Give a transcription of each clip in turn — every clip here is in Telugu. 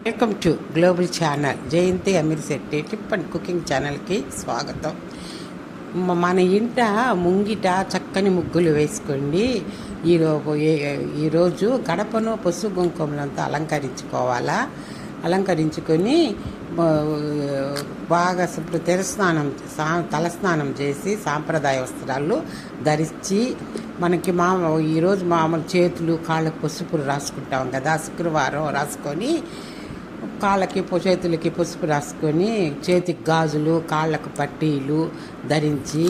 Welcome to global channel Jayanti Amir Shetty tip and cooking ఛానల్కి స్వాగతం. మన ఇంట ముంగిట చక్కని ముగ్గులు వేసుకోండి. ఈరోజు గడపను పసుపు కుంకుమలంతా అలంకరించుకొని బాగా తలస్నానం చేసి సాంప్రదాయ వస్త్రాలు ధరించి మనకి ఈరోజు మామూలు చేతులు కాళ్ళకు పసుపు రాసుకుంటాం కదా, శుక్రవారం రాసుకొని కాళ్ళకి చేతులకి పసుపు రాసుకొని చేతికి గాజులు కాళ్ళకు పట్టీలు ధరించి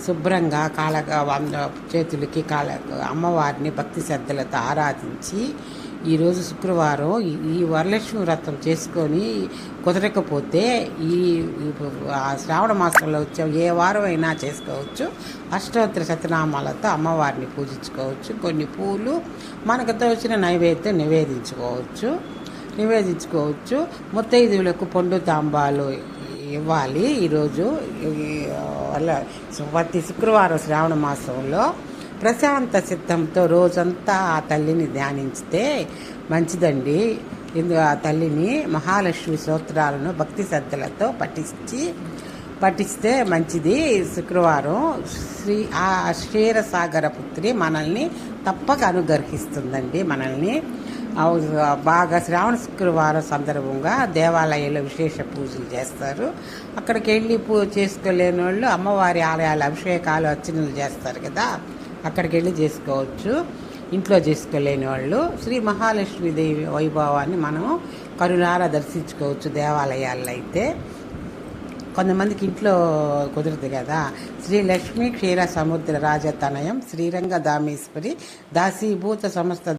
శుభ్రంగా చేతులకి కాళ్ళకు అమ్మవారిని భక్తి శ్రద్ధలతో ఆరాధించి ఈరోజు శుక్రవారం ఈ వరలక్ష్మి వ్రతం చేసుకొని కుదరకపోతే శ్రావణ మాసంలో వచ్చే ఏ వారం అయినా చేసుకోవచ్చు. అష్టోత్తర శతనామాలతో అమ్మవారిని పూజించుకోవచ్చు. కొన్ని పూలు మనకు తోచిన నైవేద్యం నివేదించుకోవచ్చు. ముత్తైదువులకు పండు తాంబాలు ఇవ్వాలి. ఈరోజు ప్రతి శుక్రవారం శ్రావణ మాసంలో ప్రశాంత చిత్తంతో రోజంతా ఆ తల్లిని ధ్యానించితే మంచిదండి. ఆ తల్లిని మహాలక్ష్మి స్తోత్రాలను భక్తి శ్రద్ధలతో పఠిస్తే మంచిది. శుక్రవారం క్షీరసాగర పుత్రి మనల్ని తప్పక అనుగ్రహిస్తుందండి. మనల్ని బాగా శ్రావణ శుక్రవారం సందర్భంగా దేవాలయంలో విశేష పూజలు చేస్తారు. అక్కడికి వెళ్ళి చేసుకోలేని వాళ్ళు అమ్మవారి ఆలయాల అభిషేకాలు అర్చనలు చేస్తారు కదా, అక్కడికి వెళ్ళి చేసుకోవచ్చు. ఇంట్లో చేసుకోలేని వాళ్ళు శ్రీ మహాలక్ష్మీదేవి వైభవాన్ని మనం కరుణారా దర్శించుకోవచ్చు. దేవాలయాల్లో అయితే కొంతమందికి ఇంట్లో కుదరదు కదా. శ్రీ లక్ష్మీ క్షీర సముద్ర రాజతనయం శ్రీరంగ దామేశ్వరి దాసీభూత సమస్త